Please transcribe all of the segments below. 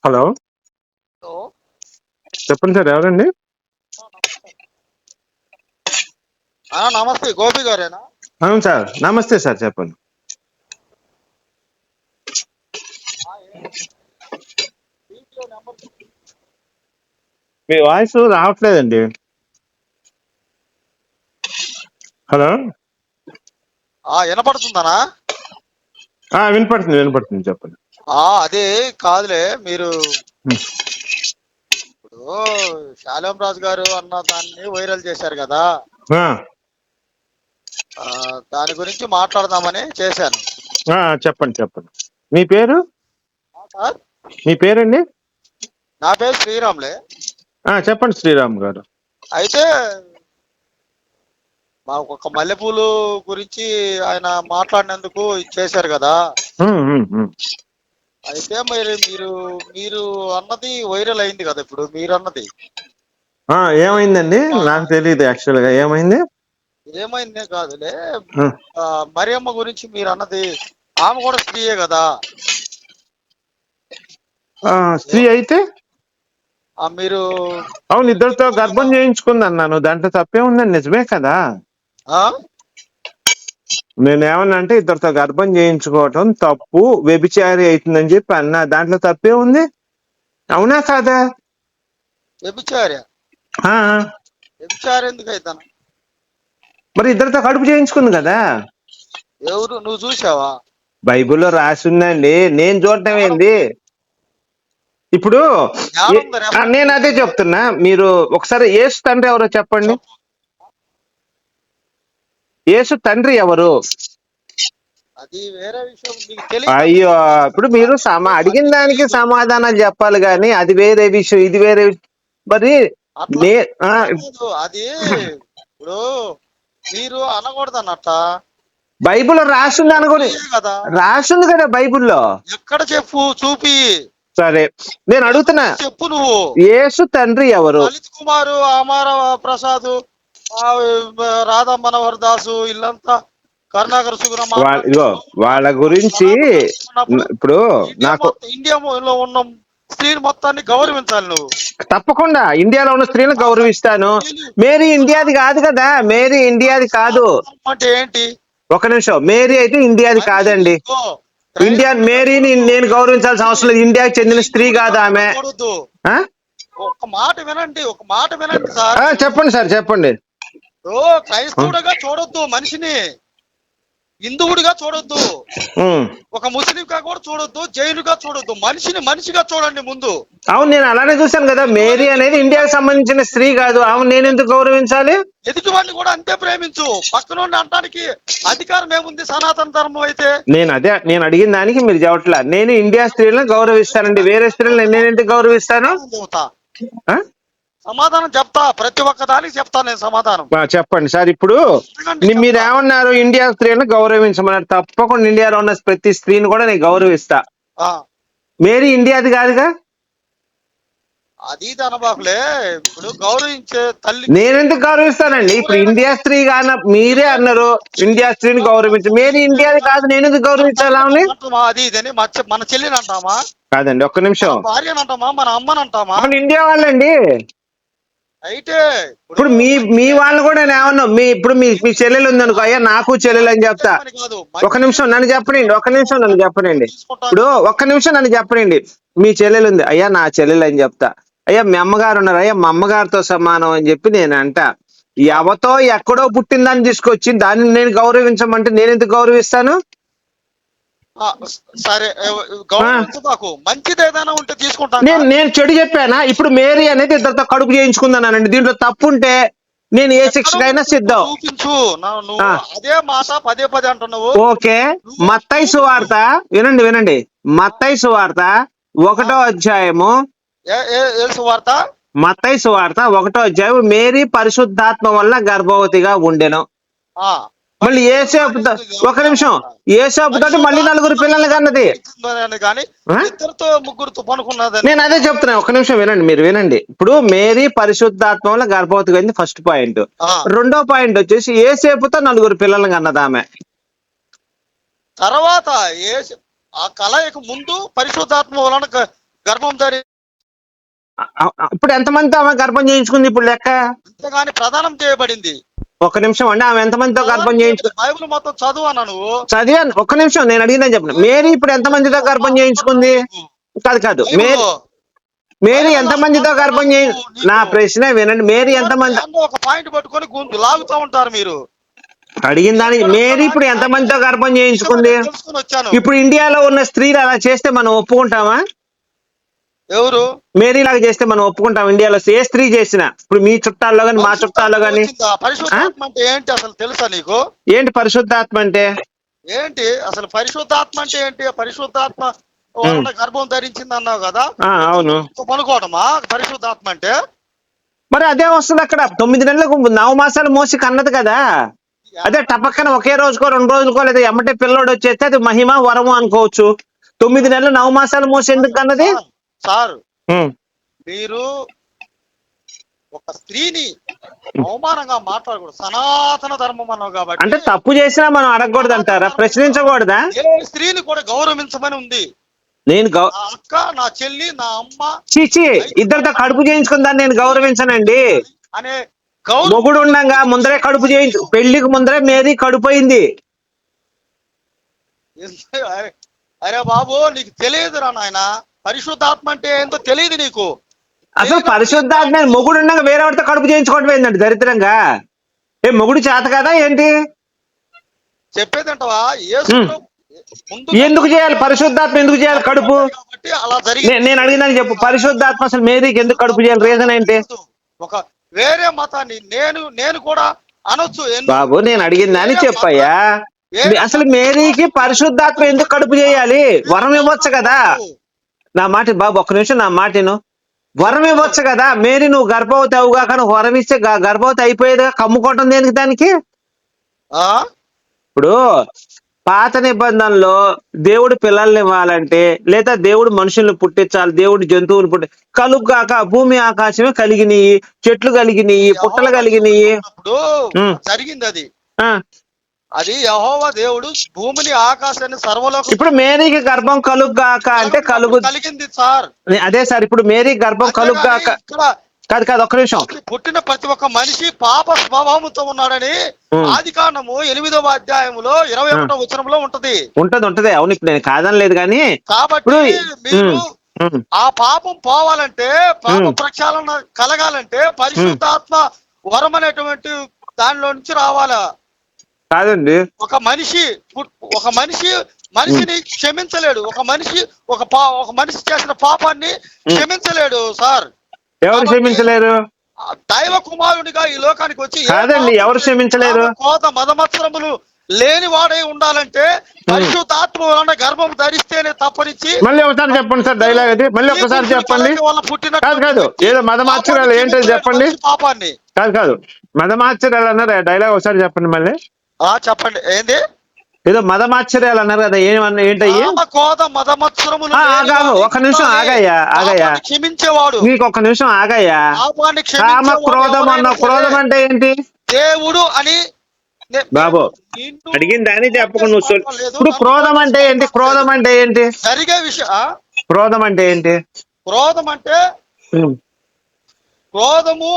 Hello. Hello. చెప్పండి sir, ఎవరండి? నమస్తే, గోపి గారేనా? అవును సార్, నమస్తే సార్, చెప్పండి. మీ వాయిస్ రావట్లేదండి. హలో. వినపడుతుందనా? వినపడుతుంది వినపడుతుంది, చెప్పండి. అదే కాదులే, మీరు ఇప్పుడు శాలేం రాజు గారు అన్న దాన్ని వైరల్ చేశారు కదా, దాని గురించి మాట్లాడదామని చేశాను. చెప్పండి చెప్పండి. మీ పేరు? సార్, మీ పేరండి? నా పేరు శ్రీరామ్లే. చెప్పండి శ్రీరామ్ గారు. అయితే మా ఒక మల్లెపూలు గురించి ఆయన మాట్లాడినందుకు చేశారు కదా. అయితే మరి మీరు మీరు అన్నది వైరల్ అయింది కదా, ఇప్పుడు మీరు అన్నది ఏమైందండి? నాకు తెలియదు యాక్చువల్ గా ఏమైంది. ఏమైందే కాదులే, మరియమ్మ గురించి మీరు అన్నది, ఆమె కూడా స్త్రీయే కదా. స్త్రీ అయితే మీరు అవును, ఇద్దరితో గర్భం చేయించుకుంది అన్నాను, దాంట్లో తప్పే ఉందండి, నిజమే కదా. నేనేమన్నా అంటే ఇద్దరితో గర్భం చేయించుకోవటం తప్పు, వ్యభిచారి అవుతుందని చెప్పి అన్నా, దాంట్లో తప్పే ఉంది, అవునా కాదా? వ్యభిచారి ఎందుకు అవుతాను? మరి ఇద్దరితో కడుపు చేయించుకుంది కదా. ఎవరు? నువ్వు చూసావా? బైబిల్లో రాసిందండి, నేను చూడటం ఏంది. ఇప్పుడు నేను అదే చెప్తున్నా, మీరు ఒకసారి యేసు తండ్రి ఎవరో చెప్పండి. యేసు తండ్రి ఎవరు? అది వేరే విషయం. అయ్యో, ఇప్పుడు మీరు అడిగిన దానికి సమాధానాలు చెప్పాలి కానీ అది వేరే విషయం, ఇది వేరే విషయం. మరి అది ఇప్పుడు మీరు అనకూడదు అన్నట్ట. బైబిల్లో రాసింది అనకూడదు కదా, రాసింది కదా బైబిల్లో. ఎక్కడ చెప్పు, చూపి. సరే, నేను అడుగుతున్నా, చెప్పు. నువ్వు యేసు తండ్రి ఎవరు? లలిత్ కుమారు, అమర ప్రసాద్, రాధా మనోహర్ దాసు, ఇల్లంతా కరుణాకర్ సుగుణ వాళ్ళ గురించి ఇప్పుడు నాకు ఇండియాలో ఉన్న స్త్రీలు మొత్తాన్ని గౌరవించాలి నువ్వు. తప్పకుండా ఇండియాలో ఉన్న స్త్రీలను గౌరవిస్తాను. మేరీ ఇండియాది కాదు కదా, మేరీ ఇండియాది కాదు. అంటే ఏంటి? ఒక నిమిషం, మేరీ అయితే ఇండియాది కాదండి. ఇండియా మేరీని నేను గౌరవించాల్సిన అవసరం లేదు, ఇండియాకి చెందిన స్త్రీ కాదు ఆమె. ఒక మాట వినండి, ఒక మాట వినండి సార్. చెప్పండి సార్, చెప్పండి. క్రైస్తవుడిగా చూడొద్దు మనిషిని, హిందువుడిగా చూడొద్దు, ఒక ముస్లింగా కూడా చూడొద్దు, జైలుగా చూడొద్దు, మనిషిని మనిషిగా చూడండి ముందు. అవును, నేను అలానే చూశాను కదా. మేరీ అనేది ఇండియాకి సంబంధించిన స్త్రీ కాదు, ఆమె నేను ఎందుకు గౌరవించాలి? ఎదుటివాడిని కూడా అంతే ప్రేమించు, పక్కన అనడానికి అధికారం ఏముంది సనాతన ధర్మం అయితే? నేను అడిగిన దానికి మీరు చెప్పట్లా. నేను ఇండియా స్త్రీలను గౌరవిస్తానండి, వేరే స్త్రీలను నేను ఎందుకు గౌరవిస్తాను? సమాధానం చెప్తా, ప్రతి ఒక్క దానికి చెప్తా నేను సమాధానం. చెప్పండి సార్. ఇప్పుడు మీరు ఏమన్నారు? ఇండియా స్త్రీలను గౌరవించమన్నారు. తప్పకుండా ఇండియాలో ఉన్న ప్రతి స్త్రీని కూడా నేను గౌరవిస్తా. మేరీ ఇండియాది కాదుగా. అది అనబాకులే, ఇప్పుడు గౌరవించే తల్లి నేనెందుకు గౌరవిస్తానండి? ఇప్పుడు ఇండియా స్త్రీ కాన మీరే అన్నారు ఇండియా స్త్రీని గౌరవించు, మేరీ ఇండియాది కాదు, నేను ఎందుకు గౌరవించాలి? అది ఇదని మన చెల్లిని అంటామా? కాదండి, ఒక్క నిమిషం. భార్యను అంటామా? మన అమ్మని అంటామా? ఇండియా వాళ్ళండి. అయితే ఇప్పుడు మీ వాళ్ళు కూడా నేను ఏమన్నా, ఇప్పుడు మీ చెల్లెలు ఉందనుకో, అయ్యా నాకు చెల్లెలు అని చెప్తా. ఒక నిమిషం నన్ను చెప్పనండి, ఒక్క నిమిషం నన్ను చెప్పనండి. ఇప్పుడు ఒక్క నిమిషం నన్ను చెప్పనండి. మీ చెల్లెలు ఉంది, అయ్యా నా చెల్లెలు అని చెప్తా. అయ్యా మీ అమ్మగారు ఉన్నారు, అయ్యా మా అమ్మగారితో సమానం అని చెప్పి నేను అంట. ఎవతో ఎక్కడో పుట్టిందని తీసుకొచ్చి దాన్ని నేను గౌరవించమంటే నేను ఎందుకు గౌరవిస్తాను? సరే, మంచిది ఏదైనా ఉంటే తీసుకుంటాను. నేను చెడు చెప్పానా? ఇప్పుడు మేరీ అనేది ఇద్దరితో కడుపు చేయించుకుందన్నానండి, దీంట్లో తప్పు ఉంటే నేను ఏ శిక్షకైనా సిద్ధం. చూపించు. అదే మాట పదే పదే అంటున్నావు. ఓకే, మత్తయి సువార్త వినండి. మత్తయి సువార్త 1వ అధ్యాయము. సువార్త? మత్తయి సువార్త 1వ అధ్యాయం. మేరీ పరిశుద్ధాత్మ వల్ల గర్భవతిగా ఉండెను. మళ్ళీ ఏసేపుతో, ఒక నిమిషం, ఏసేపుతో మళ్ళీ 4 పిల్లలు కన్నది. నేను అదే చెప్తున్నా, ఒక నిమిషం వినండి, మీరు వినండి. ఇప్పుడు మేరీ పరిశుద్ధాత్మ వల్ల గర్భవతిగా అయింది, ఫస్ట్ పాయింట్. రెండో పాయింట్ వచ్చేసి ఏసేపుతో 4 పిల్లలు కన్నది ఆమె. తర్వాత ఆ కలయిక ముందు పరిశుద్ధాత్మ వలన గర్భం ధరి ఇప్పుడు ఎంతమందితో ఆమె గర్భం చేయించుకుంది ఇప్పుడు లెక్క? అంతేగాని ప్రదానం చేయబడింది. ఒక్క నిమిషం అండి, ఆమె ఎంతమందితో గర్భం చేయించుకుంది? బైబిల్ మొత్తం చదువు అన్న నువ్వు. చదివాను, ఒక్క నిమిషం నేను అడిగిందని చెప్పను. మేరీ ఇప్పుడు ఎంతమందితో గర్భం చేయించుకుంది? కాదు మేరీ ఎంతమందితో గర్భం నా ప్రశ్న వినండి. మేరీ ఎంతమంది? ఒక పాయింట్ పట్టుకొని గుంపు లాగుతూ ఉంటారు మీరు. అడిగిన దానికి మేరీ ఇప్పుడు ఎంతమందితో గర్భం చేయించుకుంది? ఇప్పుడు ఇండియాలో ఉన్న స్త్రీలు అలా చేస్తే మనం ఒప్పుకుంటామా? ఎవరు మేరీ లాగా చేస్తే మనం ఒప్పుకుంటాం? ఇండియాలో ఏ స్త్రీ చేసినా, ఇప్పుడు మీ చుట్టాల్లో గాని మా చుట్టాల్లో గాని. పరిశుద్ధాత్మ అంటే ఏంటి అసలు తెలుసా నీకు? ఏంటి పరిశుద్ధాత్మ అంటే ఏంటి అసలు? పరిశుద్ధాత్మ అంటే ఏంటి? పరిశుద్ధాత్మ గర్భం ధరించింది అన్నావు కదా. అవును, పనుకోవడమా పరిశుద్ధాత్మ అంటే? మరి అదే వస్తుంది అక్కడ. 9 నెలలకు 9 మాసాలు మోసి కన్నది కదా. అదే టపక్కన ఒకే రోజుకో 2 రోజులకో లేదా ఎమ్మటే పిల్లోడు వచ్చేస్తే అది మహిమ వరము అనుకోవచ్చు. 9 నెలలు 9 మాసాలు మోసి ఎందుకు కన్నది? సార్ మీరు ఒక స్త్రీని అవమానంగా మాట్లాడకూడదు. సనాతన ధర్మం అన్నావు కాబట్టి. అంటే తప్పు చేసినా మనం అడగకూడదు అంటారా? ప్రశ్నించకూడదా? స్త్రీని కూడా గౌరవించమని ఉంది. నేను అక్క, నా చెల్లి, నా అమ్మ, చీచి ఇద్దరితో కడుపు చేయించుకుందాన్ని నేను గౌరవించనండి. అనే మొగుడు ఉండగా ముందరే కడుపు చేయించు. పెళ్లికి ముందరే మేరీ కడుపు అయింది. అరే బాబు, నీకు తెలియదురా నాయన. పరిశుద్ధాత్మ అంటే ఏంటో తెలియదు నీకు. అసలు పరిశుద్ధాత్మ మొగుడు ఉండగా వేరేవాడితో కడుపు చేయించుకోవడం ఏంటంటే దరిద్రంగా. మొగుడు చేత కదా ఏంటి చెప్పేదంటవా? ఎందుకు చేయాలి పరిశుద్ధాత్మ? ఎందుకు చేయాలి కడుపు? నేను అడిగినాను చెప్పు. పరిశుద్ధాత్మ అసలు మేరీకి ఎందుకు కడుపు చేయాలి? రీజన్ ఏంటి? ఒక వేరే మతాన్ని నేను కూడా అనొచ్చు. బాబు నేను అడిగిందని చెప్పయ్యా. అసలు మేరీకి పరిశుద్ధాత్మ ఎందుకు కడుపు చేయాలి? వరం ఇవ్వచ్చు కదా. నా మాట బాబు, ఒక్క నిమిషం నా మాటను. వరం ఇవ్వచ్చు కదా. మేరీ నువ్వు గర్భవతి అవుగా, కానీ వరం ఇస్తే గర్భవతి అయిపోయేదిగా. కమ్ముకోవటం దేనికి దానికి? ఇప్పుడు పాత నిబంధనలో దేవుడు పిల్లల్ని ఇవ్వాలంటే, లేదా దేవుడు మనుషుల్ని పుట్టించాలి, దేవుడు జంతువులు కలుగ్గాక భూమి ఆకాశమే కలిగినాయి, చెట్లు కలిగినాయి, పుట్టలు కలిగినాయి. జరిగింది అది. అది యెహోవా దేవుడు భూమిని ఆకాశాన్ని సర్వలోకం. ఇప్పుడు మేరీకి గర్భం కలుగ్గాక అంటే కలిగింది సార్. అదే సార్, ఇప్పుడు మేరీ గర్భం కలుగ్గాక కాదు ఒక్క నిమిషం. పుట్టిన ప్రతి ఒక్క మనిషి పాప స్వభావంతో ఉన్నాడని ఆదికాండము 8వ అధ్యాయంలో 21వ వచనంలో ఉంటది. అవును, ఇప్పుడు నేను కాదని లేదు కానీ. కాబట్టి మీరు ఆ పాపం పోవాలంటే, పాప ప్రక్షాళన కలగాలంటే పరిశుద్ధాత్మ వరం అనేటువంటి దానిలో నుంచి రావాలా? కాదండి, ఒక మనిషిని క్షమించలేడు. ఒక మనిషి చేసిన పాపాన్ని క్షమించలేడు సార్. ఎవరు క్షమించలేరు? దైవ కుమారుడిగా ఈ లోకానికి వచ్చి కాదండి, ఎవరు క్షమించలేరు? కోత మదమత్సరములు లేని వాడై ఉండాలంటే పరిశుద్ధాత్మ గర్భం ధరిస్తేనే తప్పనిచ్చి. మళ్ళీ ఒకసారి చెప్పండి సార్ డైలాగ్ అది. మళ్ళీ ఒకసారి చెప్పండి. కాదు ఏదో మదమాశ్చర్యాలు ఏంటో చెప్పండి. పాపాన్ని కాదు మదమాశ్చర్యాలు అన్నారు డైలాగ్ ఒకసారి చెప్పండి మళ్ళీ. చెప్పండి. ఏంది? ఏదో మదమాశ్చర్యాలు అన్నారు కదా, ఏంటయ్యి? ఒక నిమిషం ఆగయ్యా క్షమించేవాడు. నీకు ఒక్క నిమిషం ఆగయ్యా. కామ క్రోధం అన్న క్రోధం అంటే ఏంటి? దేవుడు అని బాబు అడిగిన దాన్ని చెప్పకు నువ్వు. ఇప్పుడు క్రోధం అంటే ఏంటి? క్రోధం అంటే ఏంటి? జరిగే విషయం. క్రోధం అంటే ఏంటి? క్రోధం అంటే క్రోధము,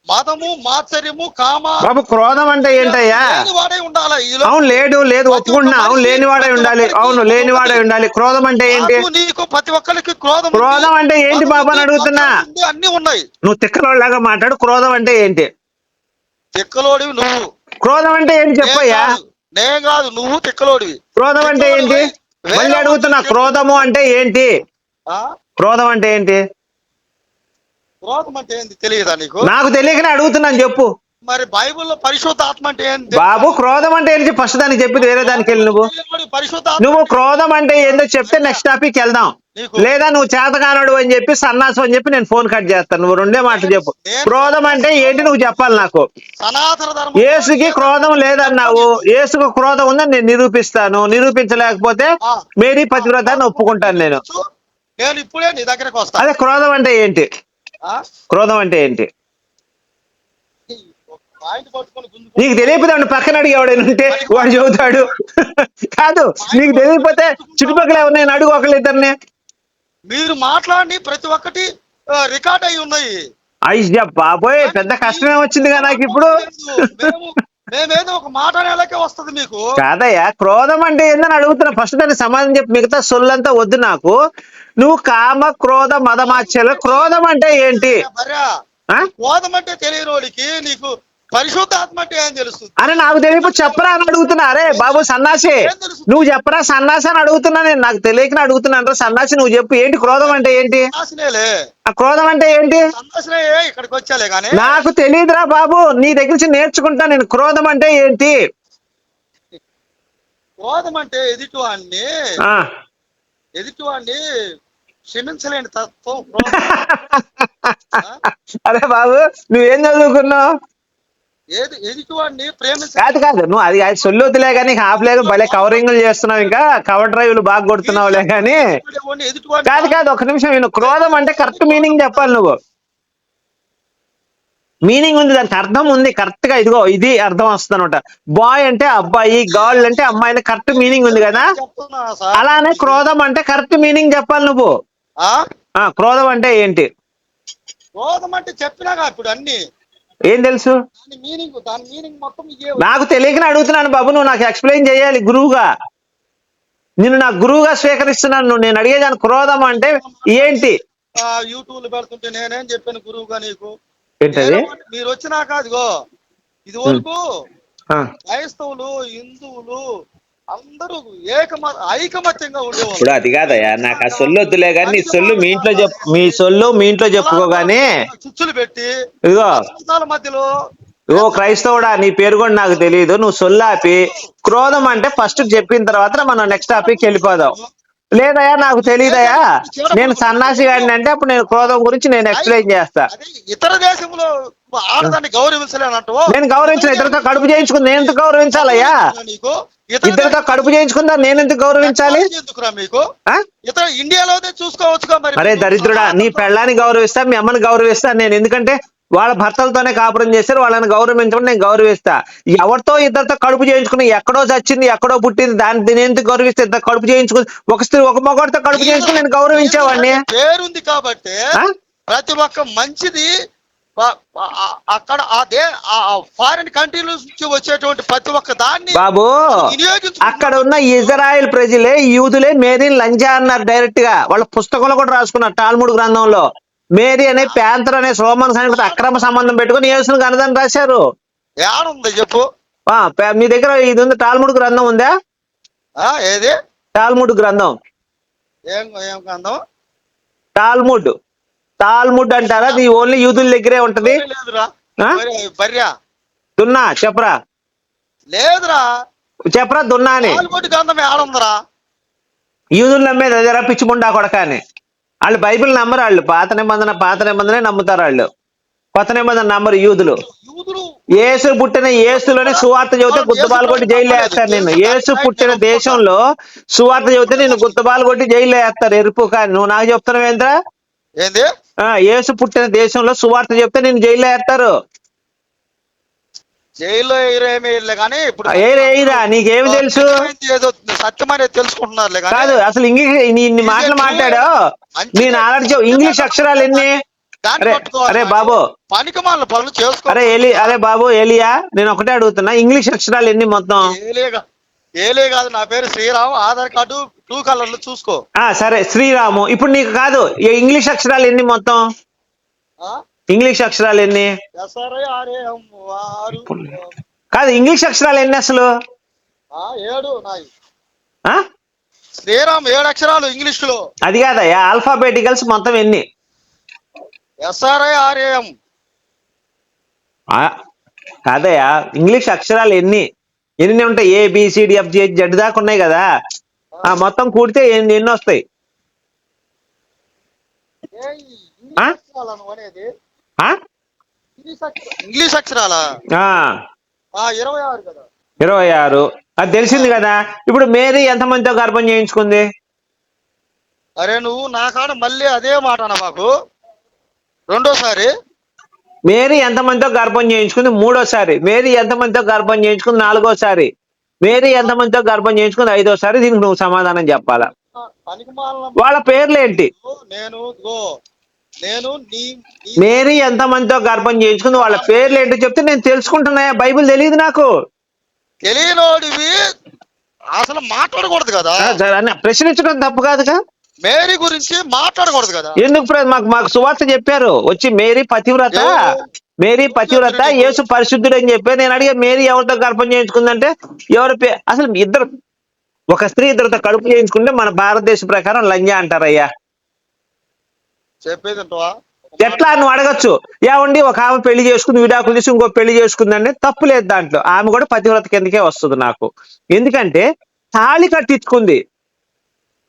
మదము, మాత్సర్యము, కామ. బాబు క్రోధం అంటే ఏంటయ్యా? అవును, లేదు ఒప్పుకుంటున్నా. అవును, లేనివాడే ఉండాలి. అవును, లేనివాడే ఉండాలి. క్రోధం అంటే ఏంటి? నీకు ప్రతి ఒక్కరికి క్రోధం అంటే ఏంటి బాబు అని అడుగుతున్నా. అన్ని ఉన్నాయి. నువ్వు తిక్కలోడిలాగా మాట్లాడు. క్రోధం అంటే ఏంటి? తిక్కలోడివి నువ్వు. క్రోధం అంటే ఏంటి చెప్పయ్యా? నేను కాదు, నువ్వు తిక్కలోడివి. క్రోధం అంటే ఏంటి? మళ్ళీ అడుగుతున్నా, క్రోధము అంటే ఏంటి? క్రోధం అంటే ఏంటి? క్రోధం అంటే ఏంటి తెలియదా నీకు? నాకు తెలియకనే అడుగుతున్నాను, చెప్పు. మరి బైబిల్లో పరిశుద్ధాత్మ అంటే ఏంటి బాబు? క్రోధం అంటే ఏంటి ఫస్ట్ దానికి చెప్పి వేరే దానికి వెళ్ళి నువ్వు క్రోధం అంటే ఏందో చెప్తే నెక్స్ట్ టాపిక్ వెళ్దాం. లేదా నువ్వు చేతకానుడు అని చెప్పి సన్నాసం అని చెప్పి నేను ఫోన్ కట్ చేస్తాను. నువ్వు రెండే మాటలు చెప్పు. క్రోధం అంటే ఏంటి నువ్వు చెప్పాలి నాకు. యేసుకి క్రోధం లేదన్నావు. యేసుకు క్రోధం ఉందని నేను నిరూపిస్తాను. నిరూపించలేకపోతే మేరీ పతివ్రతాన్ని ఒప్పుకుంటాను నేను. ఇప్పుడే నీ దగ్గరకు వస్తాను. అదే క్రోధం అంటే ఏంటి? క్రోధం అంటే ఏంటి? నీకు తెలియకపోతే పక్కన అడిగేవాడు ఉంటే వాడు చెబుతాడు. కాదు నీకు తెలియకపోతే చుట్టుపక్కల ఎవరు నేను అడుగు ఒకళ్ళిద్దరిని. మీరు మాట్లాడి ప్రతి ఒక్కటి రికార్డ్ అయి ఉన్నాయి. అయ్యా బాబోయ్, పెద్ద కష్టమే వచ్చింది కదా నాకు ఇప్పుడు. మేమేదో ఒక మాట అనేలాగే వస్తుంది మీకు. కాదయ్యా, క్రోధం అంటే ఏందని అడుగుతున్నా. ఫస్ట్ దానికి సమాధానం చెప్పి మిగతా సొల్లంతా వద్దు నాకు. నువ్వు కామ క్రోధ మదమాత్సర్యాలు, క్రోధం అంటే ఏంటి? క్రోధం అంటే తెలియని వాడికి నీకు పరిశుద్ధాత్మ అంటే ఏం తెలుస్తుంది అని నాకు తెలియదు, చెప్పరా అని అడుగుతున్నా. అరే బాబు సన్నాసి, నువ్వు చెప్పరా సన్నాసి అని అడుగుతున్నా. నేను నాకు తెలియకనే అడుగుతున్నాను. సన్నాసి నువ్వు చెప్పు, ఏంటి క్రోధం అంటే ఏంటి? ఆ క్రోధం అంటే ఏంటి? ఇక్కడికి వచ్చాలే కానీ నాకు తెలియదురా బాబు, నీ దగ్గర నుంచి నేర్చుకుంటా నేను. క్రోధం అంటే ఏంటి? క్రోధం అంటే ఎదుటివాడిని క్షమించలేని తత్వం. అరే బాబు, నువ్వేం చదువుకున్నావు? ఎదుటివాడిని ప్రేమించ కాదు నువ్వు అది సొల్లుతులే కానీ హాఫ్లేదు భలే కవరింగ్లు చేస్తున్నావు, ఇంకా కవర్ డ్రైవ్లు బాగా కొడుతున్నావులే కానీ. కాదు ఒక నిమిషం, నేను క్రోధం అంటే కరెక్ట్ మీనింగ్ చెప్పాలి నువ్వు. మీనింగ్ ఉంది, దానికి అర్థం ఉంది కరెక్ట్ గా. ఇదిగో ఇది అర్థం వస్తుంది అనమాట. బాయ్ అంటే అబ్బాయి, గర్ల్ అంటే అమ్మాయి, కరెక్ట్ మీనింగ్ ఉంది కదా. అలానే క్రోధం అంటే కరెక్ట్ మీనింగ్ చెప్పాలి నువ్వు. క్రోధం అంటే ఏంటి? క్రోధం అంటే చెప్పినాగా ఇప్పుడు అన్ని. ఏం తెలుసు? దాని మీనింగ్ మొత్తం నాకు తెలియకనే అడుగుతున్నాను బాబు, నువ్వు నాకు ఎక్స్ప్లెయిన్ చేయాలి గురువుగా. నేను నా గురువుగా స్వీకరిస్తున్నాను. నేను అడిగేదాన్ని క్రోధం అంటే ఏంటి? యూట్యూబ్ లో పెడుతుంటే నేనేం చెప్పాను గురువుగా నీకు? ఏంటది? మీరు వచ్చినాక అదిగో ఇది వరకు క్రైస్తవులు హిందువులు అందరూ ఐకమత్యంగా ఉండేవాళ్ళు. ఇప్పుడు అది కాదయ్యా, నాకు ఆ సొల్లు వద్దులే కానీ నీ సొల్లు మీ ఇంట్లో మీ సొల్లు మీ ఇంట్లో చెప్పుకోగానే. చుచ్చులు పెట్టి ఇదిగో మధ్యలో ఓ క్రైస్తవుడా, నీ పేరు కూడా నాకు తెలియదు. నువ్వు సొల్లాపి క్రోధం అంటే ఫస్ట్ చెప్పిన తర్వాత మనం నెక్స్ట్ టాపిక్ వెళ్ళిపోదాం. లేదయ్యా నాకు తెలియదయ్యా, నేను సన్నాసి గాడిని అంటే అప్పుడు నేను క్రోధం గురించి నేను ఎక్స్ప్లెయిన్ చేస్తా. ఇతర దేశంలో ఆడదాన్ని గౌరవించలేనంటూ నేను గౌరవించిన, ఇద్దరితో కడుపు చేయించుకుంది నేను ఎందుకు గౌరవించాలయ్యా? ఇద్దరితో కడుపు చేయించుకుందా నేను ఎందుకు గౌరవించాలి? మీకు ఇతర ఇండియాలో చూసుకోవచ్చుగా. అరే దరిద్రుడా, నీ పెళ్ళాన్ని గౌరవిస్తా, మీ అమ్మని గౌరవిస్తా నేను. ఎందుకంటే వాళ్ళ భర్తలతోనే కాపురం చేశారు, వాళ్ళని గౌరవించడం నేను గౌరవిస్తా. ఎవరితో ఇద్దరితో కడుపు చేయించుకుని, ఎక్కడో చచ్చింది ఎక్కడో పుట్టింది, దాన్ని ఎందుకు గౌరవిస్తే? ఇద్దరు కడుపు చేయించుకుని, ఒక స్త్రీ ఒక మగవాడితో కడుపు చేయించుకుని నేను గౌరవించేవాడిని. పేరుంది కాబట్టి ప్రతి ఒక్క మంచిది అక్కడ ఫారిన్ కంట్రీ నుంచి వచ్చేటువంటి ప్రతి ఒక్క దాన్ని బాబు, అక్కడ ఉన్న ఇజ్రాయెల్ ప్రజలే యూదులే మేరీని లంజా అన్నారు డైరెక్ట్ గా. వాళ్ళ పుస్తకంలో కూడా రాసుకున్నారు టాల్ముడ్ గ్రంథంలో. మేరీ అనే ప్యాంతర్ అనే రోమన్ సైనికుడితో అక్రమ సంబంధం పెట్టుకుని యేసుని కనదని రాశారు. ఏడుంది చెప్పు. మీ దగ్గర ఇది ఉంది, టాల్ముడ్ గ్రంథం ఉందా? ఏది టాల్ముడ్ గ్రంథం? ఏం గ్రంథం? టాల్ముడ్ అంటారా? అది ఓన్లీ యూదుల దగ్గరే ఉంటది. దున్నా చెప్పరా? లేదురా చెప్పరా దున్నా అని. గ్రంథం ఏడుందిరా? యూదులు నమ్మేది అదేరా పిచ్చిముండా కొడక అని. వాళ్ళు బైబిల్ నమ్మరు, వాళ్ళు పాత నిబంధనే నమ్ముతారు. వాళ్ళు కొత్త నిబంధన నమ్మరు యూదులు. యేసు పుట్టిన యేసులోనే సువార్త చెబితే గుత్తబాలు కొట్టి జైల్లో వేస్తారు నిన్ను. యేసు పుట్టిన దేశంలో సువార్త చెబితే నిన్ను గుత్తబాలు కొట్టి జైల్లో వేస్తారు. ఎరుపు కానీ నువ్వు నాకు చెప్తున్నావు ఏంద్రా? ఏంది? యేసు పుట్టిన దేశంలో సువార్త చెప్తే నిన్ను జైల్లో వేస్తారు. జైల్లో కానీ ఇప్పుడు ఏరా నీకేమి తెలుసు? సత్యమనే తెలుసుకుంటున్నారు కాదు, అసలు ఇంగ్లీష్ ఇన్ని మాటలు మాట్లాడా? నీ నాలెడ్జ్ ఇంగ్లీష్ అక్షరాలు ఎన్ని? అరే బాబు, పనికిమాలిన పనులు చేసుకో. అరే బాబు ఏలియా, నేను ఒకటే అడుగుతున్నా, ఇంగ్లీష్ అక్షరాలు ఎన్ని మొత్తం? ఏలే కాదు, నా పేరు శ్రీరామ్, ఆధార్ కార్డు 2 కలర్లు చూసుకో. సరే శ్రీరాము. ఇప్పుడు నీకు కాదు, ఇంగ్లీష్ అక్షరాలు ఎన్ని మొత్తం? ఇంగ్లీష్ అక్షరాలు ఎన్ని? కాదు, ఇంగ్లీష్ అక్షరాలు ఎన్ని అసలు? 7. శ్రీరామ్ 7 అక్షరాలు ఇంగ్లీష్ లో. అది కాదయ్యా, ఆల్ఫాబెటికల్స్ మొత్తం ఎన్ని? SRARAM. కాదయ్యా, ఇంగ్లీష్ అక్షరాలు ఎన్ని ఉంటాయి? ABCDFGH దాకా ఉన్నాయి కదా, మొత్తం కూడితే ఎన్ని వస్తాయి? ఇంగ్లీష్ అక్షరాలా? 26 కదా. 26. అది తెలిసింది కదా. ఇప్పుడు మేరీ ఎంతమందితో గర్భం చేయించుకుంది? అరే నువ్వు నా కాడ మళ్ళీ అదే మాట అన్న మాకు. రెండోసారి మేరీ ఎంతమందితో గర్భం చేయించుకుంది? 3వసారి. మేరీ ఎంతమందితో గర్భం చేయించుకుంది? 4వసారి. మేరీ ఎంతమందితో గర్భం చేయించుకుంది? 5వసారి. దీనికి నువ్వు సమాధానం చెప్పాలా? పనికిమాలిన వాళ్ళ పేర్లేంటి? నేను ఇదిగో, నేను నీ నీ మేరీ ఎంతమందితో గర్భం చేయించుకుంది, వాళ్ళ పేర్లు ఏంటో చెప్తే నేను తెలుసుకుంటున్నా. బైబిల్ తెలియదు నాకు. తెలియనోడివి అసలు మాట్లాడకూడదు కదా. సరే, అన్న ప్రశ్నించడం తప్పు కాదుగా. మేరీ గురించి మాట్లాడకూడదు కదా. ఎందుకు మాకు మాకు సువార్త చెప్పారు వచ్చి మేరీ పతివ్రత, మేరీ పతివ్రత, యేసు పరిశుద్ధుడు అని చెప్పారు. నేను అడిగే మేరీ ఎవరితో గర్భం చేయించుకుందంటే ఎవరి అసలు ఇద్దరు, ఒక స్త్రీ ఇద్దరితో కడుపు చేయించుకుంటే మన భారతదేశ ప్రకారం లంజా అంటారయ్యా. చెప్పేది అంటవా? ఎట్లా నువ్వు అడగచ్చు, ఏమండి ఒక ఆమె పెళ్లి చేసుకుంది, విడాకులు తీసి ఇంకో పెళ్లి చేసుకుందండి, తప్పు లేదు దాంట్లో. ఆమె కూడా పతివ్రత కిందకే వస్తుంది నాకు. ఎందుకంటే తాళి కట్టించుకుంది.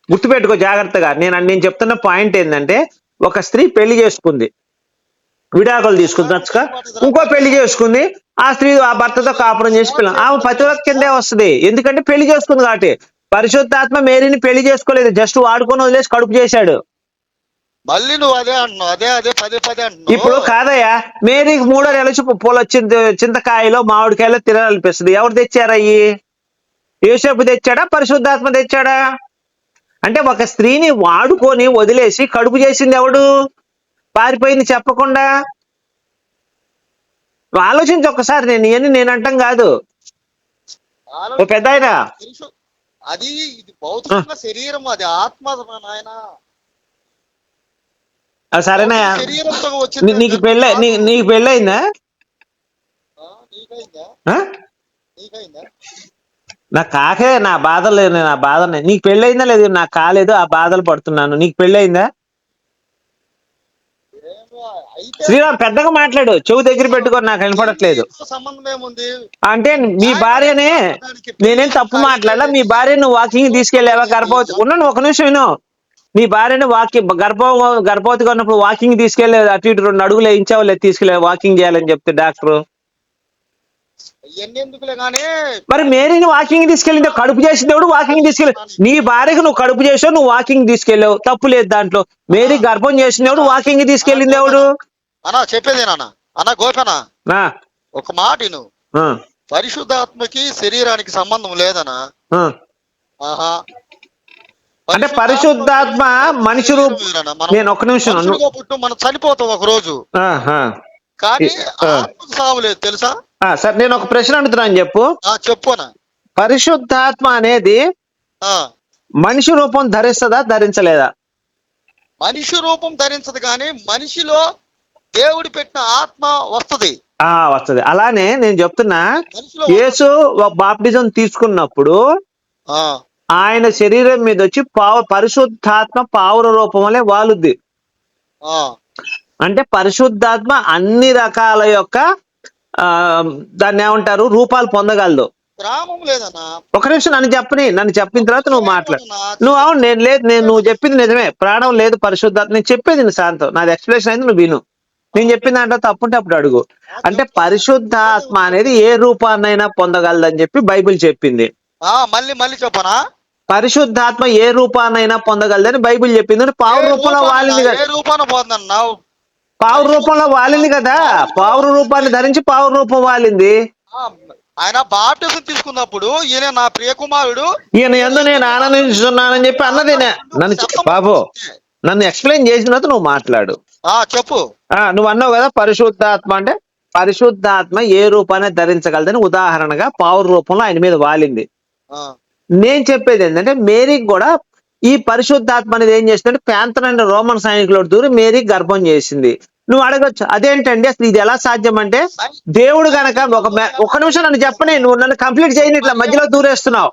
గుర్తుపెట్టుకో జాగ్రత్తగా. నేను చెప్తున్న పాయింట్ ఏంటంటే, ఒక స్త్రీ పెళ్లి చేసుకుంది, విడాకులు తీసుకుంది, నచ్చక ఇంకో పెళ్లి చేసుకుంది, ఆ స్త్రీ ఆ భర్తతో కాపురం చేసి పిల్లలు, ఆమె పతివ్రత కిందే వస్తుంది. ఎందుకంటే పెళ్లి చేసుకుంది కాబట్టి. పరిశుద్ధాత్మ మేరీని పెళ్లి చేసుకోలేదు, జస్ట్ వాడుకొని వదిలేసి కడుపు చేశాడు. మళ్ళీ నువ్వు అదే అంటున్నావు, అదే అదే పదే పదే అంటున్నావు. ఇప్పుడు కాదయ్యా, మేరీకి 3 నెలల పూల చింతకాయలో మామిడికాయలో తినాలనిపిస్తుంది. ఎవరు తెచ్చారా? యోసేపు తెచ్చాడా, పరిశుద్ధాత్మ తెచ్చాడా? అంటే ఒక స్త్రీని వాడుకొని వదిలేసి కడుపు చేసింది ఎవడు? పారిపోయింది చెప్పకుండా. ఆలోచించి ఒక్కసారి. నేను అంటాం కాదు. ఓ పెద్ద ఆయన, అది ఇది భౌతిక శరీరం, అది ఆత్మ నాయన. సరేనా? శరీరంతో వచ్చింది. నీకు పెళ్ళయిందా? నీకైందా? నా కాకే నా బాధలు లేదు, నా బాధ. నీకు పెళ్ళయిందా? లేదు, నాకు కాలేదు, ఆ బాధలు పడుతున్నాను. నీకు పెళ్ళయిందా? శ్రీరామ్ పెద్దగా మాట్లాడు, చెవు దగ్గర పెట్టుకో, నాకు వినపడట్లేదు. సంబంధం ఏముంది అంటే మీ భార్యనే, నేనేం తప్పు మాట్లాడలా. మీ భార్య నువ్వు వాకింగ్ తీసుకెళ్ళావా? గర్భవతి ఉన్నాను, ఒక నిమిషం విను. మీ భార్యను గర్భవతిగా ఉన్నప్పుడు వాకింగ్ తీసుకెళ్ళలేదు, అటు ఇటు 2 అడుగులు వేయించావు, లేదు తీసుకెళ్ళావు వాకింగ్ చేయాలని చెప్తే డాక్టర్. ఎందుకులే గానీ, మరి మేరీని వాకింగ్ తీసుకెళ్ళింది, కడుపు చేసిందేవుడు వాకింగ్ తీసుకెళ్ళి. నీ భార్యకు నువ్వు కడుపు చేసావు, నువ్వు వాకింగ్ తీసుకెళ్ళావు, తప్పు లేదు దాంట్లో. మేరీ గర్భం చేసినప్పుడు వాకింగ్ తీసుకెళ్ళింది ఎవడు? అన్నా చెప్పేది అన్న గోపనా, ఒక మాట నువ్వు, పరిశుద్ధాత్మకి శరీరానికి సంబంధం లేదనా? అంటే పరిశుద్ధాత్మ మనిషి రూపం. నేను ఒక్క నిమిషం, మనం చనిపోతాం ఒక రోజు, కానీ ఆత్మకు సావు లేదు తెలుసా? సార్ నేను ఒక ప్రశ్న అడుగుతున్నాను, చెప్పు. చెప్పునా. పరిశుద్ధాత్మ అనేది మనిషి రూపం ధరిస్తుందా, ధరించలేదా? మనిషి రూపం ధరించదు, కానీ మనిషిలో దేవుడి పెట్టిన ఆత్మ వస్తుంది. వస్తుంది. అలానే నేను చెప్తున్నా, యేసు బాప్టిజం తీసుకున్నప్పుడు ఆయన శరీరం మీద వచ్చి పరిశుద్ధాత్మ పావుర రూపం వల్లే వాలుద్ది. అంటే పరిశుద్ధాత్మ అన్ని రకాల యొక్క దాన్ని ఏమంటారు, రూపాలు పొందగలదు. ఒక నిమిషం నన్ను చెప్పిన తర్వాత నువ్వు మాట్లాడు. అవును, నువ్వు చెప్పింది నిజమే, ప్రాణం లేదు పరిశుద్ధాత్మ. నేను చెప్పేది శాంతం, నాది ఎక్స్ప్లెనేషన్ అయితే నువ్వు విను. నేను చెప్పిన దాంట్లో తప్పుంటే అప్పుడు అడుగు. అంటే పరిశుద్ధాత్మ అనేది ఏ రూపాన్నైనా పొందగలదని చెప్పి బైబిల్ చెప్పింది. మళ్ళీ చెప్పనా? పరిశుద్ధాత్మ ఏ రూపాన్నైనా పొందగలదని బైబిల్ చెప్పింది. పావు రూపంలో వాలింది కదా, పావు రూపంలో వాలింది కదా, పావురు రూపాన్ని ధరించి పావురు రూపం వాలింది. ఆయన బాప్టిజం తీసుకున్నప్పుడు ఈయన నా ప్రియ కుమారుడు, ఈయన యందు నేను ఆనందిస్తున్నానని చెప్పి అన్నది. బాబు నన్ను ఎక్స్ప్లెయిన్ చేసిన తర్వాత నువ్వు మాట్లాడు. చెప్పు. నువ్వు అన్నావు కదా పరిశుద్ధాత్మ అంటే, పరిశుద్ధాత్మ ఏ రూపాన్ని ధరించగలదని ఉదాహరణగా పావురు రూపంలో ఆయన మీద వాలింది. నేను చెప్పేది ఏంటంటే, మేరీకి కూడా ఈ పరిశుద్ధాత్మ అనేది ఏం చేసిందంటే, ప్యాంతనైన రోమన్ సైనికులు దూరి మేరీకి గర్భం చేసింది. నువ్వు అడగొచ్చు, అదేంటండి అసలు ఇది ఎలా సాధ్యం అంటే, దేవుడు గనక ఒక నిమిషం నన్ను చెప్పని, నువ్వు నన్ను కంప్లీట్ చేయని, ఇట్లా మధ్యలో దూరేస్తున్నావు.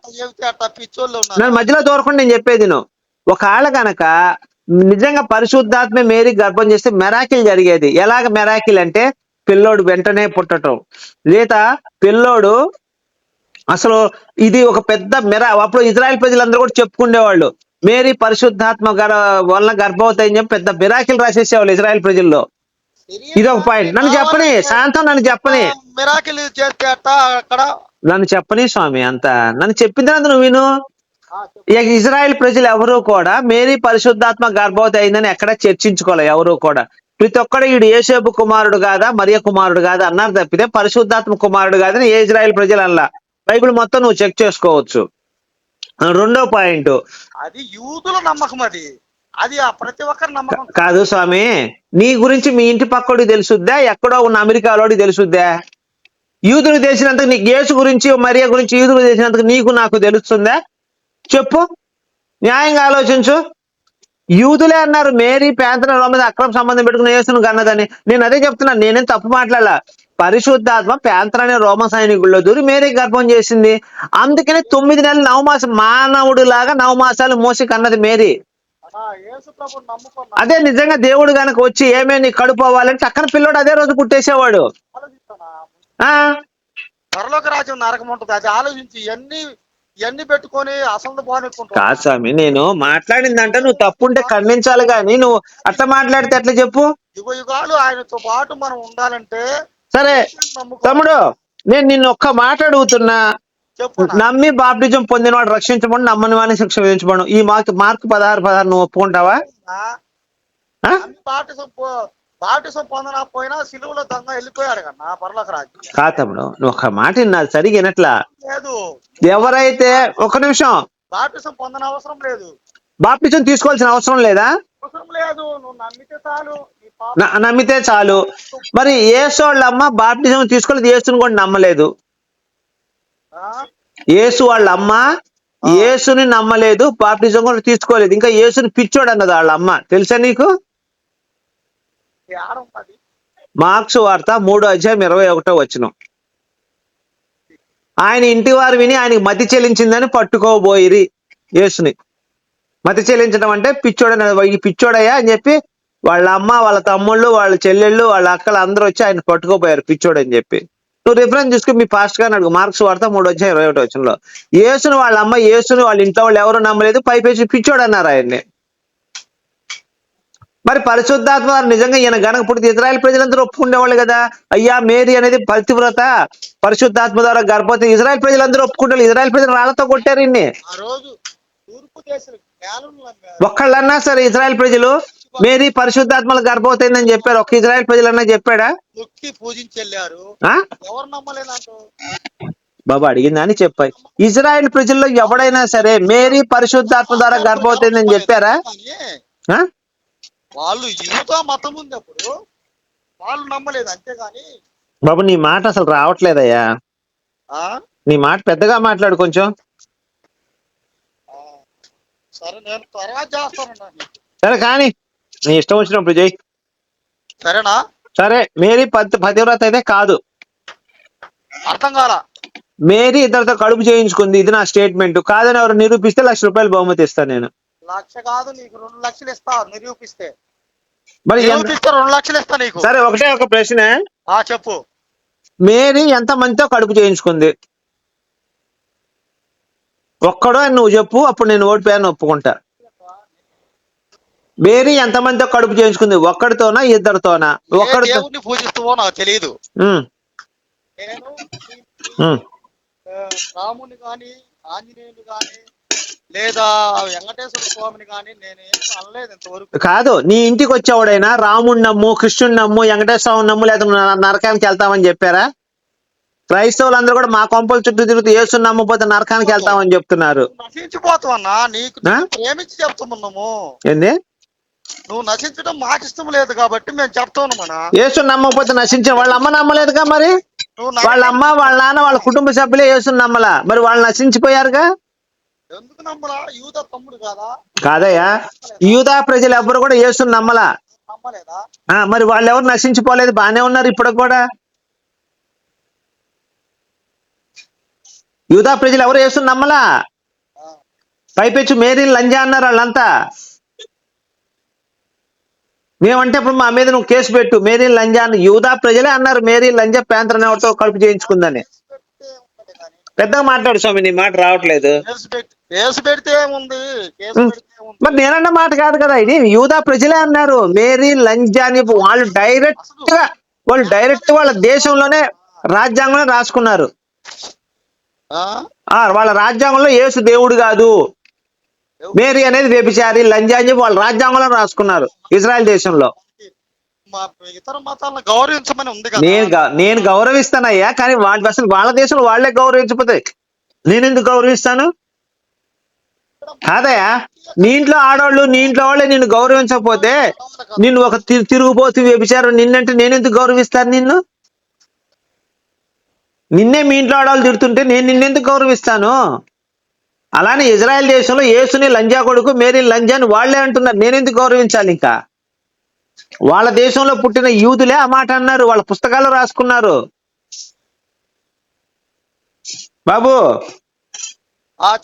నన్ను మధ్యలో దూరకుండా నేను చెప్పేది నువ్వు. ఒకవేళ గనక నిజంగా పరిశుద్ధాత్మ మేరీ గర్భం చేస్తే మెరాకిల్ జరిగేది. ఎలాగ మెరాకిల్ అంటే, పిల్లోడు వెంటనే పుట్టడం, లేదా పిల్లోడు అసలు ఇది ఒక పెద్ద అప్పుడు ఇజ్రాయెల్ ప్రజలందరూ కూడా చెప్పుకునేవాళ్ళు, మేరీ పరిశుద్ధాత్మ వల్ల గర్భవతి అని చెప్పి పెద్ద మిరాకిల్ రాసేసేవాళ్ళు ఇజ్రాయెల్ ప్రజల్లో. ఇది ఒక పాయింట్. నన్ను చెప్పని శాంతం, నన్ను చెప్పని స్వామి అంతా. నన్ను చెప్పిన తర్వాత నువ్వు విను. ఇజ్రాయెల్ ప్రజలు ఎవరు కూడా మేరీ పరిశుద్ధాత్మ గర్భవతి అయిందని ఎక్కడ చర్చించుకోలే. ఎవరు కూడా ప్రతి ఒక్కడు ఈడు యోసేపు కుమారుడు కాదా, మరియ కుమారుడు కాదా అన్నారు తప్పితే పరిశుద్ధాత్మ కుమారుడు కాదని ఏ ఇజ్రాయెల్ ప్రజలు అలా. బైబిల్ మొత్తం నువ్వు చెక్ చేసుకోవచ్చు. రెండో పాయింట్ అది యూదుల నమ్మకం, అది అది ఆ ప్రతి ఒక్కరి నమ్మకం కాదు స్వామి, నీ గురించి మీ ఇంటి పక్కోడికి తెలుసుద్దా, ఎక్కడో ఉన్న అమెరికాలోడికి తెలుసుద్దా? యూదులకు తెలిసినందుకు నీకు యేసు గురించి మరియ గురించి యూదులకు తెలిసినందుకు నీకు నాకు తెలుస్తుందా? చెప్పు, న్యాయంగా ఆలోచించు. యూదులే అన్నారు మేరీ పేంతన మీద అక్రమ సంబంధం పెట్టుకుని యేసును కన్నదని. నేను అదే చెప్తున్నాను, నేనేం తప్పు మాట్లాడాల. పరిశుద్ధాత్మ పేంతన అనే రోమ సైనికుల్లో దూరి మేరీ గర్భం చేసింది. అందుకనే 9 నెలలు నవమాసం, మానవుడు లాగా 9 మాసాలు మోసి కన్నది మేరీ. యేసు ప్రభు నమ్ముకున్నా. అదే నిజంగా దేవుడు గనక వచ్చి ఏమే నీ కడుపు అవ్వాలంటే చక్కన పిల్లోడు అదే రోజు పుట్టేసేవాడు. ఆలోచిస్తానా? ఆ పరలోక రాజ్యం నరకం ఉంటుంది, అది ఆలోచించి ఇవన్నీ పెట్టుకొని అసలు బాగుంటుంది. కాదు స్వామి, నేను మాట్లాడిందంటే నువ్వు తప్పుంటే ఖండించాలి, కానీ నువ్వు అట్లా మాట్లాడితే ఎట్లా చెప్పు? యుగ యుగాలు ఆయనతో పాటు మనం ఉండాలంటే సరే తమ్ముడు, నేను నిన్ను ఒక్క మాట అడుగుతున్నా. చెప్పు. నమ్మి బాప్టిజం పొందినవాడు రక్షించబడు, నమ్మని వాడిని శిక్ష విధించబడు. ఈ మార్కు 16:16 నువ్వు ఒప్పుకుంటావా? బాప్టిజం పొందకపోయినా సిలువలో దొంగ వెళ్ళిపోయాడు కన్నా పరలోక రాజ్యం. కాదు తమ్ముడు, నువ్వు ఒక మాట విన్నది సరిగా వినట్లా. లేదు, ఎవరైతే ఒక నిమిషం బాప్టిజం పొందన అవసరం లేదు, బాప్టిజం తీసుకోవాల్సిన అవసరం లేదా? అవసరం లేదు, నువ్వు నమ్మితే చాలు. నమ్మితే చాలు. మరి యేసు వాళ్ళ అమ్మ బాప్టిజం తీసుకోలేదు, యేసుని కూడా నమ్మలేదు. యేసు వాళ్ళ అమ్మ యేసుని నమ్మలేదు, బాప్టిజం కూడా తీసుకోలేదు. ఇంకా యేసుని పిచ్చోడు అన్నది వాళ్ళ అమ్మ, తెలుసా నీకు? మార్క్స్ వార్త 3:21 ఆయన ఇంటి వారు విని ఆయనకి మతి చెల్లించిందని పట్టుకోబోయిరి యేసుని. మతి చెల్లించడం అంటే పిచ్చోడని, ఈ పిచ్చోడయ్యా అని చెప్పి వాళ్ళ అమ్మ, వాళ్ళ తమ్ముళ్ళు, వాళ్ళ చెల్లెళ్ళు, వాళ్ళ అక్కలు అందరూ వచ్చి ఆయన పట్టుకోపోయారు పిచ్చోడు అని చెప్పి. నువ్వు రిఫరెన్స్ చూసుకుని మీ పాస్టర్ గారిని అడుగు. మార్క్స్ వార్త 3:21 యేసుని వాళ్ళ అమ్మ, యేసుని వాళ్ళ ఇంట్లో వాళ్ళు ఎవరు నమ్మలేదు, పైపేసి పిచ్చోడు అన్నారు ఆయన్ని. మరి పరిశుద్ధాత్మ నిజంగా ఈయన గనక పుడితే ఇజ్రాయెల్ ప్రజలందరూ ఒప్పుకునేవాళ్ళు కదా. అయ్యా మేరీ అనేది పతివ్రత, పరిశుద్ధాత్మ ద్వారా గర్భవతి, ఇజ్రాయెల్ ప్రజలందరూ ఒప్పుకుంటారు. ఇజ్రాయెల్ ప్రజలు రాళ్లతో కొట్టారు ఇన్ని. ఒక్కళ్ళన్నా సరే ఇజ్రాయెల్ ప్రజలు మేరీ పరిశుద్ధాత్మల గర్భవతి అయిందని చెప్పారు? ఒక్క ఇజ్రాయెల్ ప్రజలన్నా చెప్పాడా? బాబా అడిగిందా అని చెప్పాయి. ఇజ్రాయెల్ ప్రజల్లో ఎవడైనా సరే మేరీ పరిశుద్ధాత్మ ద్వారా గర్భవతి అయిందని చెప్పారా? వాళ్ళు యూదా మతం ఉన్నప్పుడు వాళ్ళు నమ్మలేదు, అంతేగాని. బాబు నీ మాట అసలు రావట్లేదయ్యా, నీ మాట పెద్దగా మాట్లాడు కొంచెం. సరే, నేను తర్వాత చేస్తాను. సరే కానీ నీ ఇష్టం వచ్చినప్పుడు చెయ్యి, సరేనా? సరే, మేరీ పతివ్రత అయితే కాదు. అర్థం కాలా? మేరీ ఇద్దరితో కడుపు చేయించుకుంది, ఇది నా స్టేట్మెంట్. కాదని ఎవరు నిరూపిస్తే ₹1,00,000 బహుమతి ఇస్తాను నేను. 1,00,000 కాదు, నీకు 2 లక్షలు ఇస్తా నిరూపిస్తే. మరి 2 లక్షలు ఇస్తా నీకు. సరే, ఒకటే ఒక ప్రశ్న, చెప్పు. మేరీ ఎంత మందితో కడుపు చేయించుకుంది? ఒక్కడో నువ్వు చెప్పు, అప్పుడు నేను ఓడిపోయాను ఒప్పుకుంటా. మేరీ ఎంత మందితో కడుపు చేయించుకుంది? ఒక్కడితోనా ఇద్దరితోనా? ఒక్కడితో పూజిస్తావో నాకు తెలియదు. నేను రాముని గాని ఆంజనేయుని గాని లేదా వెంకటేశ్వర స్వామిని గాని నేనేం అనలేదు ఇంతవరకు. కాదు, నీ ఇంటికి వచ్చేవాడైనా రాముడి నమ్ము, కృష్ణుని నమ్ము, వెంకటేశ్వర స్వామి నమ్ము, లేదా నరకానికి వెళ్తామని చెప్పారా? క్రైస్తవులందరూ కూడా మా కొంపల చుట్టూ తిరుగుతూ యేసుని నమ్మకపోతే నరకానికి వెళ్తామని చెప్తున్నారు. నశించిపోతావన్నా, నీకు ప్రేమించి చెప్తున్నాము. ఏంది? నువ్వు నశించడం మాకు ఇష్టం లేదు కాబట్టి మేము చెప్తాను. మన యేసుని నమ్మకపోతే నశించిన వాళ్ళ అమ్మ నమ్మలేదుగా, మరి వాళ్ళ అమ్మ, వాళ్ళ నాన్న, వాళ్ళ కుటుంబ సభ్యులే యేసుని నమ్మలా, మరి వాళ్ళు నశించిపోయారుగా. ఎందుకు నమ్మలా? యూదా తమ్ముడు కాదా? కాదయ్యా, యూదా ప్రజలు ఎవ్వరు కూడా యేసుని నమ్మలా. నమ్మలేదా? మరి వాళ్ళు ఎవరు నశించిపోలేదు, బానే ఉన్నారు ఇప్పుడు కూడా. యూదా ప్రజలు ఎవరు యేసుని నమ్మలా. పైపెచ్చు మేరీని లంజా అన్నారు వాళ్ళంతా. మేమంటే ఇప్పుడు మా మీద నువ్వు కేసు పెట్టు, మేరీ లంజా అని. యూదా ప్రజలే అన్నారు మేరీ లంజా పేంతరం ఎవరితో కడుపు చేయించుకుందని. పెద్దగా మాట్లాడు స్వామి, నీ మాట రావట్లేదు. మరి నేనన్న మాట కాదు కదా ఇది, యూదా ప్రజలే అన్నారు మేరీ లంజా అని. వాళ్ళు డైరెక్ట్ వాళ్ళ దేశంలోనే రాజ్యాంగంలో రాసుకున్నారు. వాళ్ళ రాజ్యాంగంలో యేసు దేవుడు కాదు, మేరీ అనేది వ్యభిచారి, లంజా అని చెప్పి వాళ్ళ రాజ్యాంగంలో రాసుకున్నారు ఇజ్రాయెల్ దేశంలో. ఇతర మతాలను గౌరవించమని ఉంది కదా. నేను గౌరవిస్తానయ్యా, కానీ అసలు వాళ్ళ దేశంలో వాళ్లే గౌరవించకపోతే నేనెందుకు గౌరవిస్తాను? కాదయా, నీ ఇంట్లో ఆడవాళ్ళు నీ ఇంట్లో వాళ్ళే నిన్ను గౌరవించకపోతే, నిన్ను ఒక తిరుగుబోతు వ్యభిచారం నిన్నంటే నేనెందుకు గౌరవిస్తాను నిన్ను? నిన్నే మీ ఇంట్లో ఆడవాళ్ళు తిడుతుంటే నేను నిన్నెందుకు గౌరవిస్తాను? అలానే ఇజ్రాయెల్ దేశంలో యేసుని లంజా కొడుకు, మేరీని లంజా అని వాళ్ళే అంటున్నారు, నేనెందుకు గౌరవించాలి? ఇంకా వాళ్ళ దేశంలో పుట్టిన యూదులే ఆ మాట అన్నారు, వాళ్ళ పుస్తకాలు రాసుకున్నారు. బాబు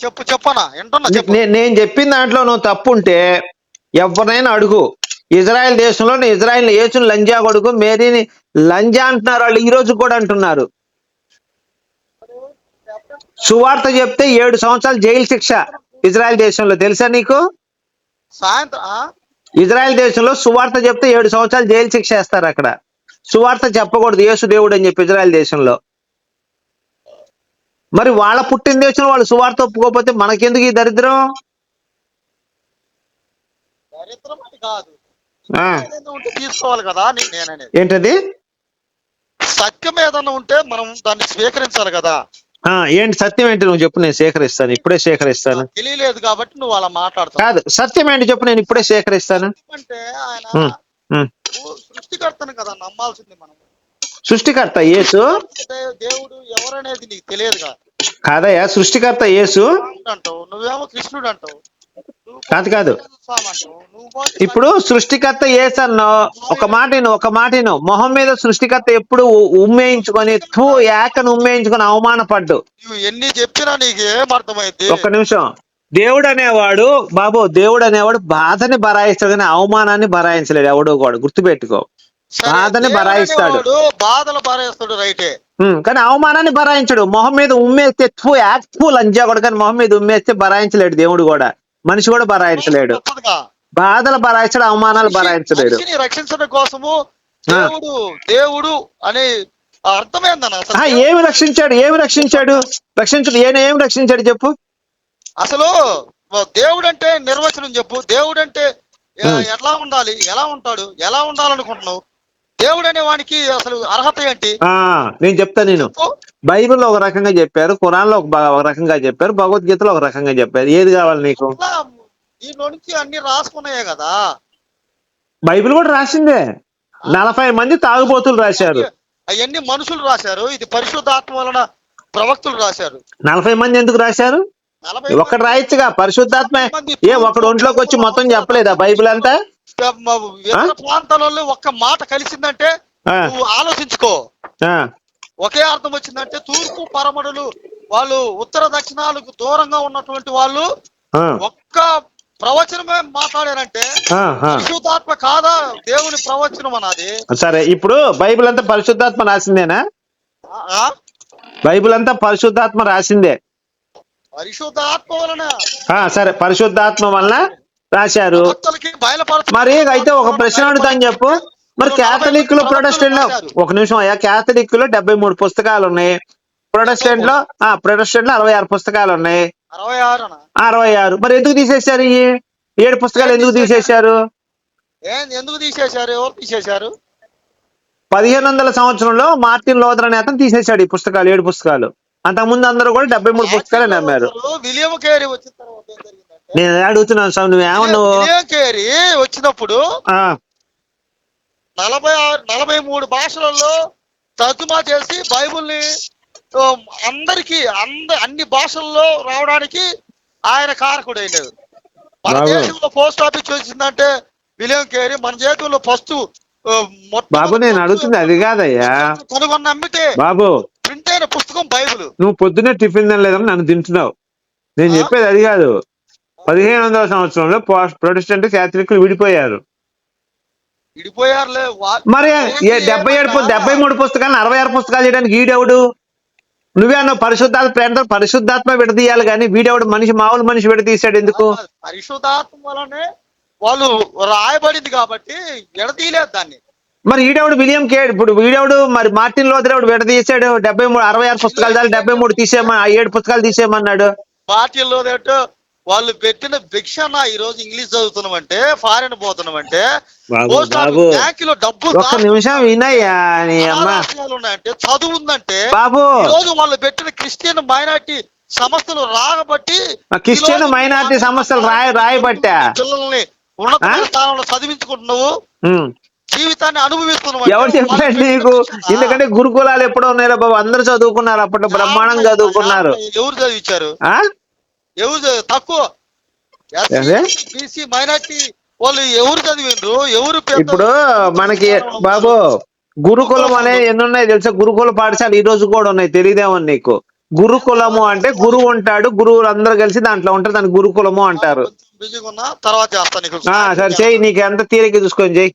చెప్పనా వింటున్నా, చెప్పు. నేను చెప్పిన దాంట్లో నువ్వు తప్పు ఉంటే ఎవరినైనా అడుగు. ఇజ్రాయెల్ దేశంలో ఇజ్రాయెల్ యేసుని లంజా కొడుకు, మేరీని లంజా అంటున్నారు వాళ్ళు, ఈ రోజు కూడా అంటున్నారు. సువార్త చెప్తే 7 సంవత్సరాలు జైలు శిక్ష ఇజ్రాయెల్ దేశంలో, తెలుసా నీకు? సాయంత్రం ఇజ్రాయెల్ దేశంలో సువార్త చెప్తే 7 సంవత్సరాలు జైలు శిక్ష వేస్తారు అక్కడ. సువార్త చెప్పకూడదు యేసు దేవుడు అని చెప్పి ఇజ్రాయెల్ దేశంలో. మరి వాళ్ళ పుట్టిన దేశంలో వాళ్ళు సువార్త ఒప్పుకోకపోతే మనకెందుకు ఈ దరిద్రం? దరిద్రం అని కాదు, ఆ, ఉంటే తీసుకోవాలి కదా అని నేననేది. ఏంటది? సత్యం ఏదన్నా ఉంటే మనం దాన్ని స్వీకరించాలి కదా. ఏంటి సత్యం ఏంటి నువ్వు చెప్పు, నేను సేకరిస్తాను, ఇప్పుడే సేకరిస్తాను. తెలియలేదు కాబట్టి నువ్వు అలా మాట్లాడతావు. కాదు, సత్యం ఏంటి చెప్పు, నేను ఇప్పుడే సేకరిస్తాను. అంటే ఆయన ఉమ్. సృష్టికర్తను కదా నమ్మాల్సింది మనం. సృష్టికర్త యేసు. దేవుడు ఎవరనేది నీకు తెలియదుగా. కాదయ్యా, సృష్టికర్త యేసు అంటావు, నువ్వేమో కృష్ణుడు అంటావు. కాదు ఇప్పుడు సృష్టికర్త యేసు అన్నావు. ఒక మాట మొహం మీద సృష్టికర్త ఎప్పుడు ఉమ్మేయించుకొని ఏకను ఉమ్మేయించుకొని అవమానపడ్డు. నువ్వు ఎన్ని చెప్పినా నీకు ఏం అర్థమైంది? ఒక్క నిమిషం. దేవుడు అనేవాడు బాధని బరాయిస్తాడు కానీ అవమానాన్ని బరాయించలేడు ఎవడు కూడా, గుర్తుపెట్టుకో. బాధని బరాయిస్తాడు, బాధలు బరాయిస్తాడు, రైటే. కానీ అవమానాన్ని బరాయించడు. మొహం మీద ఉమ్మేస్తే లంజా కూడా, కానీ మొహం మీద ఉమ్మేస్తే బరాయించలేడు దేవుడు కూడా, మనిషి కూడా బరాయించలేడు. బాధలు బరాయించడు, అవమానాలు బరాయించలేడు. రక్షించడం కోసము దేవుడు అనే అర్థమైందన్న. ఏమి రక్షించాడు ఏమి రక్షించాడు చెప్పు. అసలు దేవుడు అంటే నిర్వచనం చెప్పు. దేవుడు అంటే ఎట్లా ఉండాలి, ఎలా ఉంటాడు, ఎలా ఉండాలనుకుంటున్నావు? దేవుడు అనే వానికి అసలు అర్హత ఏంటి? నేను చెప్తాను. నేను బైబిల్లో ఒక రకంగా చెప్పారు, ఖురాన్ లో ఒక రకంగా చెప్పారు, భగవద్గీతలో ఒక రకంగా చెప్పారు. ఏది కావాలి నీకు? దీనిలో నుంచి అన్ని రాసుకున్నాయే కదా. బైబిల్ కూడా రాసిందే. 40 మంది తాగుబోతులు రాశారు. అవన్నీ మనుషులు రాశారు, ఇది పరిశుద్ధాత్మ వలన ప్రవక్తలు రాశారు. 40 మంది ఎందుకు రాశారు? ఒకటి రాయొచ్చుగా. పరిశుద్ధాత్మ ఒకడు ఒంట్లోకి వచ్చి మొత్తం చెప్పలేదా బైబిల్ అంతా? ప్రాంతాలలో ఒక్క మాట కలిసిందంటే నువ్వు ఆలోచించుకో. ఒకే అర్థం వచ్చిందంటే తూర్పు పరమడులు వాళ్ళు ఉత్తర దక్షిణాలకు దూరంగా ఉన్నటువంటి వాళ్ళు ఒక్క ప్రవచనమే మాట్లాడారంటే పరిశుద్ధాత్మ కాదా దేవుని ప్రవచనం అన్నది. సరే, ఇప్పుడు బైబిల్ అంతా పరిశుద్ధాత్మ రాసిందేనా? బైబిల్ అంతా పరిశుద్ధాత్మ రాసిందే. పరిశుద్ధాత్మ వలన సరే, పరిశుద్ధాత్మ వలన రాశారు. మరి అయితే ఒక ప్రశ్న అడుగుతాను చెప్పు. మరి క్యాథలిక్ లో ప్రొటెస్టెంట్ లో ఒక నిమిషం అయ్యా, క్యాథలిక్ లో 73 పుస్తకాలు ఉన్నాయి, ప్రొటెస్టెంట్ లో 66 పుస్తకాలు ఉన్నాయి. 66. మరి ఎందుకు తీసేశారు? ఈ 7 పుస్తకాలు ఎందుకు తీసేశారు? ఎందుకు తీసేశారు? ఎవరు తీసేశారు? 1500 సంవత్సరంలో మార్టిన్ లూథర్ అనే అతను తీసేశాడు ఈ పుస్తకాలు, 7 పుస్తకాలు. అంతకుముందు అందరూ కూడా 73 పుస్తకాలు నమ్మారు. విలియం కేరీ వచ్చిన తర్వాత ఏం జరిగిందంటే, నేను అడుగుతున్నాను సార్, నువ్వేమన్నావు? విలియం కేరీ వచ్చినప్పుడు 43 భాషలలో తర్జుమా చేసి బైబుల్ని అందరికి అన్ని భాషల్లో రావడానికి ఆయన కారకుడైనది. మన దేశంలో పోస్ట్ ఆఫీస్ వచ్చిందంటే విలియం కేరీ. మన దేశంలో ఫస్ట్ బాబు నేను అడుగుతుంది అది కాదయ్యా కనుగొన్న అమ్మితే బాబు, ప్రింట్ అయిన పుస్తకం బైబుల్. నువ్వు పొద్దున్నే టిఫిన్ తినలేదని నన్ను తింటున్నావు. నేను చెప్పేది అది కాదు. 1500 సంవత్సరంలో ప్రొటెస్టెంట్ క్యాథలిక్లు విడిపోయారు. మరి 73 పుస్తకాలు 66 పుస్తకాలు చేయడానికి వీడెవడు? నువ్వే అన్నావు పరిశుద్ధాత్మ విడదీయాలి కానీ వీడెవడు? మామూలు మనిషి విడదీశాడు ఎందుకు? పరిశుద్ధాత్మ వలనే వాళ్ళు రాయబడింది కాబట్టి విడదీయలేదు దాన్ని. మరి ఈడెవడు? William Carey. ఇప్పుడు వీడెవడు? మరి మార్టిన్ లూథర్ ఎవడు విడదీశాడు? 66 పుస్తకాలు చాలు, 73 తీసేయమని 7 పుస్తకాలు తీసేయమన్నాడు. మార్టిన్ లూథర్ వాళ్ళు పెట్టిన భిక్ష. ఈ రోజు ఇంగ్లీష్ చదువుతున్నామంటే, ఫారెన్ పోతున్నామంటే, బ్యాంకులో డబ్బులు ఒక్క నిమిషం వినయ్యా, ఉన్నాయంటే, చదువు ఉందంటే బాబు, ఈ రోజు వాళ్ళు పెట్టిన క్రిస్టియన్ మైనారిటీ సమస్యలు రాబట్టి క్రిస్టియన్ మైనారిటీ సమస్యలు రాయబట్టా పిల్లల్ని ఉన్నతమైన స్థానంలో చదివించుకుంటున్నావు, జీవితాన్ని అనుభవిస్తున్నావు. ఎవరు చెప్పాడు నీకు? ఎందుకంటే గురుకులాలు ఎప్పుడో ఉన్నాయి బాబు, అందరూ చదువుకున్నారు, అప్పట్లో బ్రహ్మాండంగా చదువుకున్నారు. ఎవరు చదివించారు? ఎవరు తక్కువ బీసీ మైనార్టీ వాళ్ళు ఎవరు చదివిండ్రు? ఎవరు? ఇప్పుడు మనకి బాబు గురుకులం అనేది ఎన్ని ఉన్నాయి తెలుసా? గురుకుల పాఠశాల ఈ రోజు కూడా ఉన్నాయి, తెలియదేమో నీకు. గురుకులము అంటే గురువు ఉంటాడు, గురువులు అందరూ కలిసి దాంట్లో ఉంటారు, దాన్ని గురుకులము అంటారు. బిజీగా ఉన్నా తర్వాత చేస్తాను. సరే చెయ్యి, నీకు ఎంత తీరిక చూసుకొని చెయ్యి.